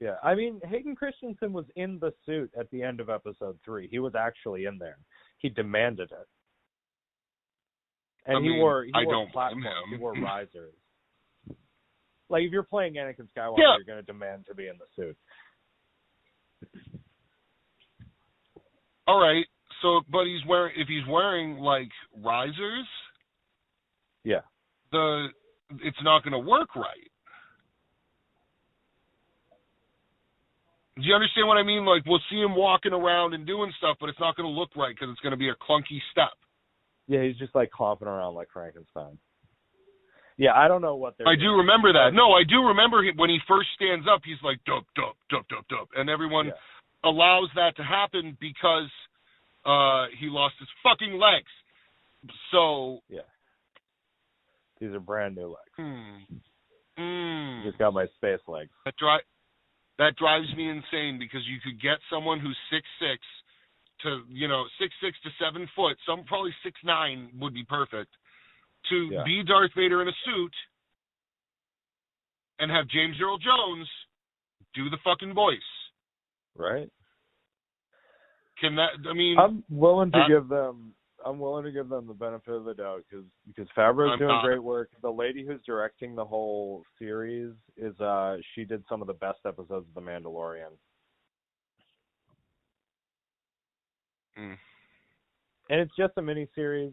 Yeah, I mean, Hayden Christensen was in the suit at the end of episode 3. He was actually in there. He demanded it. And he wore platforms. He wore risers. Like, if you're playing Anakin Skywalker, you're going to demand to be in the suit. All right. So, but if he's wearing like risers, yeah, it's not going to work right. Do you understand what I mean? Like, we'll see him walking around and doing stuff, but it's not going to look right because it's going to be a clunky step. Yeah, he's just like clomping around like Frankenstein. Yeah, I don't know what they're I do remember that. No, I do remember when he first stands up, he's like, dup, dup, dup, dup, dup. And everyone allows that to happen because he lost his fucking legs. So... Yeah. These are brand new legs. Just got my space legs. That drives me insane because you could get someone who's 6'6" to 6'6" to 7 foot. Some probably 6'9" would be perfect to be Darth Vader in a suit and have James Earl Jones do the fucking voice. Right. Can that? I mean, I'm willing to give them the benefit of the doubt because Favreau's doing great work. The lady who's directing the whole series she did some of the best episodes of The Mandalorian. And it's just a mini-series,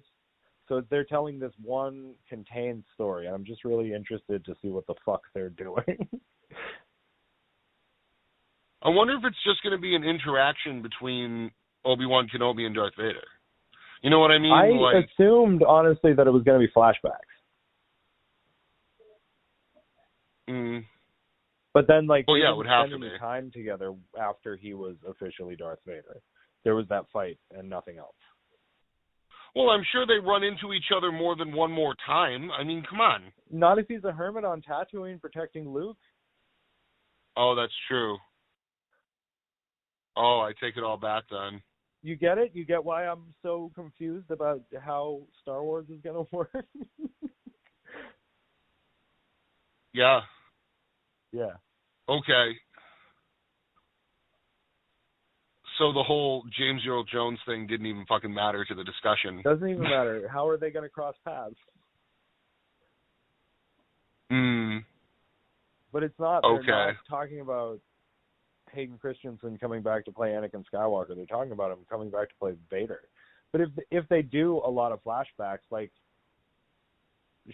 so they're telling this one contained story. I'm just really interested to see what the fuck they're doing. I wonder if it's just going to be an interaction between Obi-Wan Kenobi and Darth Vader. You know what I mean? I assumed, honestly, that it was going to be flashbacks. But then, they didn't spend any time together after he was officially Darth Vader. There was that fight and nothing else. Well, I'm sure they run into each other more than one more time. I mean, come on. Not if he's a hermit on Tatooine protecting Luke. Oh, that's true. Oh, I take it all back then. You get it? You get why I'm so confused about how Star Wars is going to work? Yeah. Yeah. Okay. So the whole James Earl Jones thing didn't even fucking matter to the discussion. Doesn't even matter. How are they going to cross paths? But it's not. Okay. They're not talking about Hayden Christensen coming back to play Anakin Skywalker. They're talking about him coming back to play Vader. But if they do a lot of flashbacks,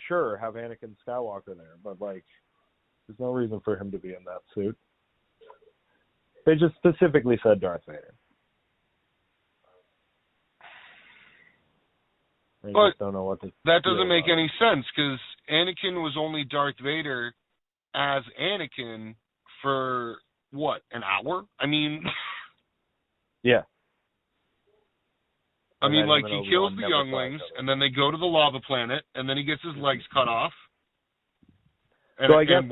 sure, have Anakin Skywalker there, but there's no reason for him to be in that suit. They just specifically said Darth Vader. I just don't know what to. That doesn't make any sense because Anakin was only Darth Vader as Anakin for what, an hour? I mean, yeah. I mean, he kills the younglings, and then they go to the lava planet, and then he gets his legs cut off. And, so I guess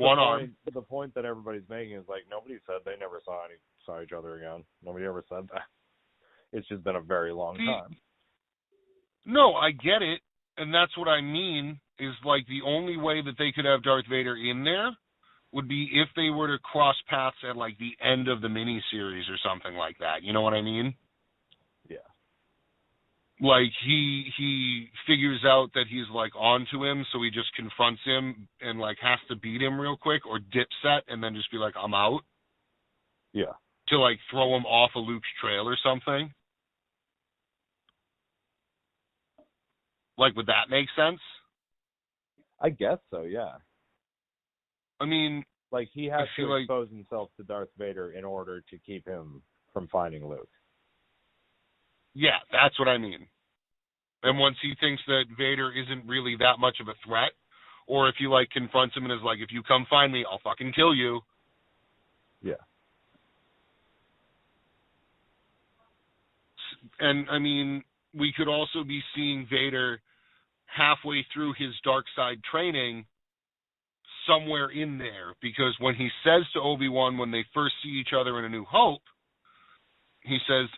the point that everybody's making is nobody said they never saw each other again. Nobody ever said that. It's just been a very long time. No, I get it, and that's what I mean. Is the only way that they could have Darth Vader in there would be if they were to cross paths at the end of the miniseries or something like that. You know what I mean? Yeah. He figures out that he's onto him, so he just confronts him and has to beat him real quick or dip set and then just be I'm out. Yeah. To throw him off of Luke's trail or something. Would that make sense? I guess so, yeah. I mean, he has to expose himself to Darth Vader in order to keep him from finding Luke. Yeah, that's what I mean. And once he thinks that Vader isn't really that much of a threat, or if he confronts him and is if you come find me, I'll fucking kill you. Yeah. And I mean, we could also be seeing Vader halfway through his dark side training somewhere in there, because when he says to Obi-Wan when they first see each other in A New Hope, he says,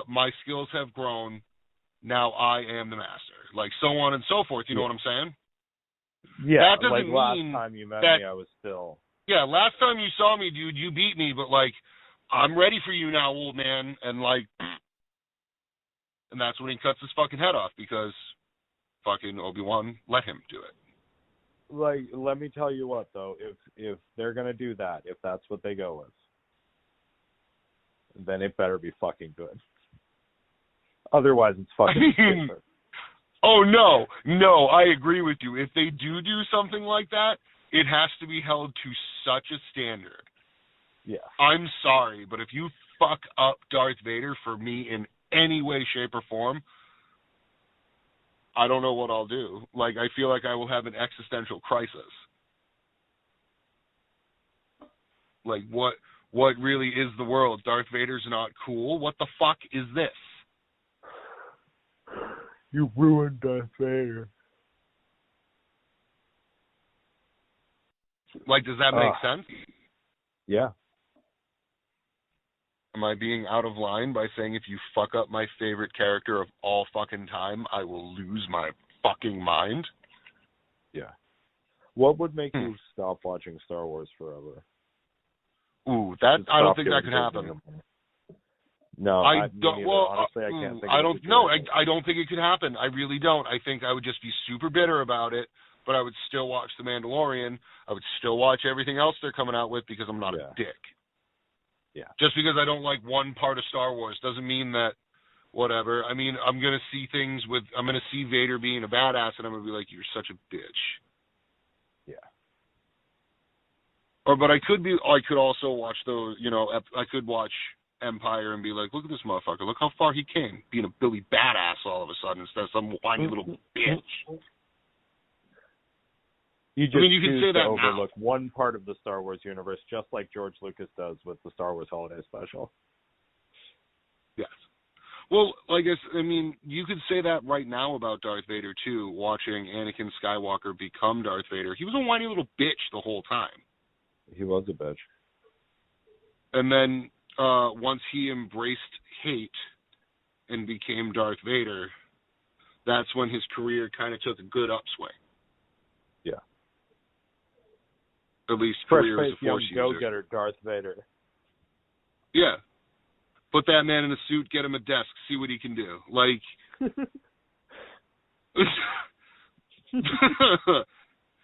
my skills have grown, now I am the master. So on and so forth, you know what I'm saying? Yeah, that doesn't last mean time you met me, I was still... Yeah, last time you saw me, dude, you beat me, but I'm ready for you now, old man, and and that's when he cuts his fucking head off, because fucking Obi-Wan let him do it. Let me tell you what, though, if they're going to do that, if that's what they go with, then it better be fucking good. Otherwise, it's fucking stupid. Oh, no, I agree with you. If they do something like that, it has to be held to such a standard. Yeah. I'm sorry, but if you fuck up Darth Vader for me in any way, shape, or form, I don't know what I'll do. I feel like I will have an existential crisis. What really is the world? Darth Vader's not cool? What the fuck is this? You ruined Darth Vader. Like, does that make sense? Yeah. Am I being out of line by saying if you fuck up my favorite character of all fucking time, I will lose my fucking mind? Yeah. What would make you stop watching Star Wars forever? Ooh, I don't think that could happen. No, I don't. Well, honestly, I can't think. I don't. No, I don't think it could happen. I really don't. I think I would just be super bitter about it. But I would still watch The Mandalorian. I would still watch everything else they're coming out with because I'm not a dick. Yeah. Just because I don't like one part of Star Wars doesn't mean that whatever. I mean, I'm gonna see Vader being a badass, and I'm gonna be like, you're such a bitch. Yeah. But I could also watch those. I could watch Empire and be like, look at this motherfucker. Look how far he came, being a Billy badass all of a sudden instead of some whiny little bitch. You can say that overlook now. one part of the Star Wars universe, just like George Lucas does with the Star Wars Holiday Special. Yes. Well, you could say that right now about Darth Vader, too, watching Anakin Skywalker become Darth Vader. He was a whiny little bitch the whole time. He was a bitch. And then once he embraced hate and became Darth Vader, that's when his career kind of took a good upswing. Yeah. At least career as a Force user. Go-getter Darth Vader. Yeah. Put that man in a suit, get him a desk, see what he can do.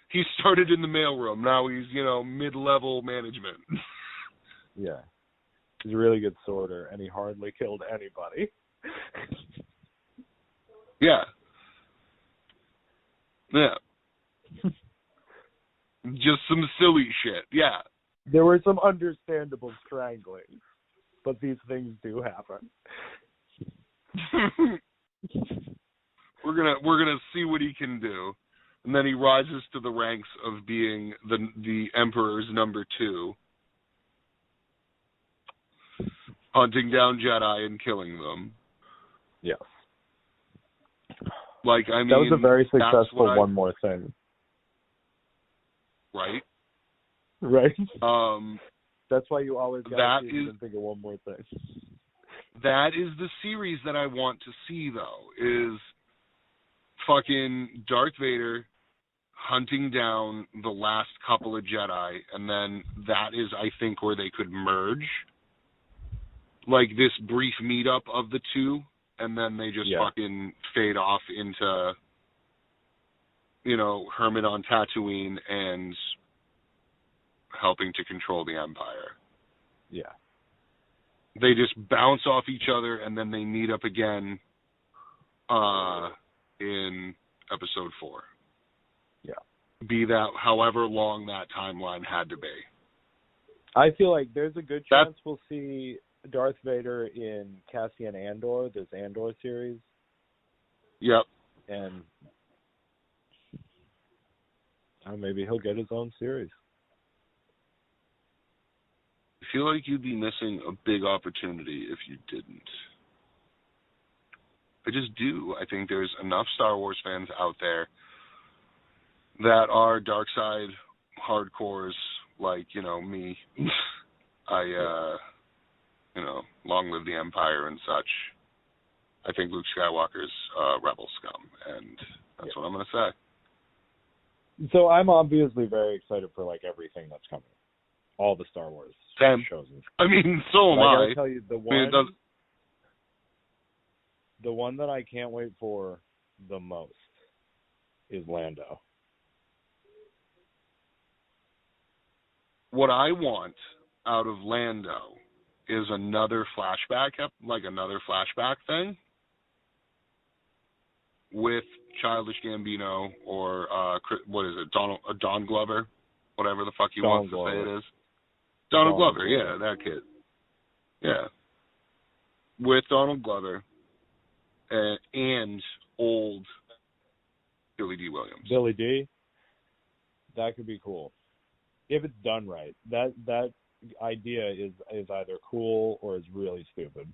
He started in the mailroom. Now he's, mid-level management. Yeah. He's a really good sworder, and he hardly killed anybody. Yeah. Yeah. Just some silly shit. Yeah. There were some understandable strangling, but these things do happen. We're gonna see what he can do, and then he rises to the ranks of being the Emperor's number 2, hunting down Jedi and killing them. Yes. That was a very successful One More Thing. Right. Right. That's why you always got to think of One More Thing. That is the series that I want to see, though, is fucking Darth Vader hunting down the last couple of Jedi, and then that is, I think, where they could merge. Like this brief meetup of the two, and then they just fucking fade off into, Hermit on Tatooine and helping to control the Empire. Yeah. They just bounce off each other, and then they meet up again in Episode 4. Yeah. Be that however long that timeline had to be. I feel like there's a good chance we'll see Darth Vader in Cassian Andor, this Andor series. Yep. And maybe he'll get his own series. I feel like you'd be missing a big opportunity if you didn't. I just do. I think there's enough Star Wars fans out there that are dark side hardcores like, me. Long live the Empire and such. I think Luke Skywalker's rebel scum, and that's what I'm going to say. So I'm obviously very excited for, everything that's coming. All the Star Wars shows. I mean, so am I. I gotta tell you, the one that I can't wait for the most is Lando. What I want out of Lando is another flashback, another flashback thing with Childish Gambino or what is it, Don Glover, whatever the fuck he wants to say it is. Donald Glover, yeah, that kid. Yeah. With Donald Glover and old Billy D. Williams. Billy D? That could be cool. If it's done right. That idea is either cool or is really stupid.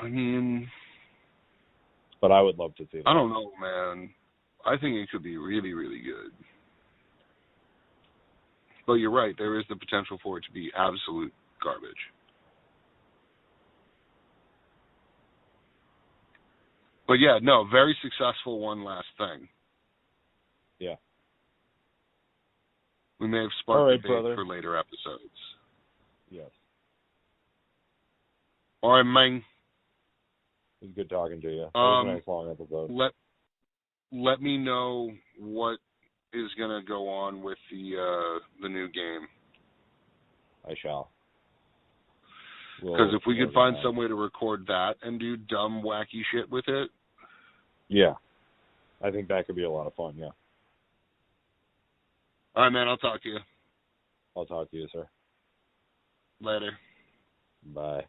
I mean... But I would love to see that. I don't know, man. I think it could be really, really good. But you're right, there is the potential for it to be absolute garbage. But yeah, no, very successful one last thing. Yeah. We may have sparked All right, debate brother. for later episodes. Yes. All right, man. It was good talking to you. That was a nice long episode. Let me know what is going to go on with the new game. I shall. Because if we could find some way to record that and do dumb, wacky shit with it. Yeah. I think that could be a lot of fun, yeah. All right, man. I'll talk to you. I'll talk to you, sir. Later. Bye.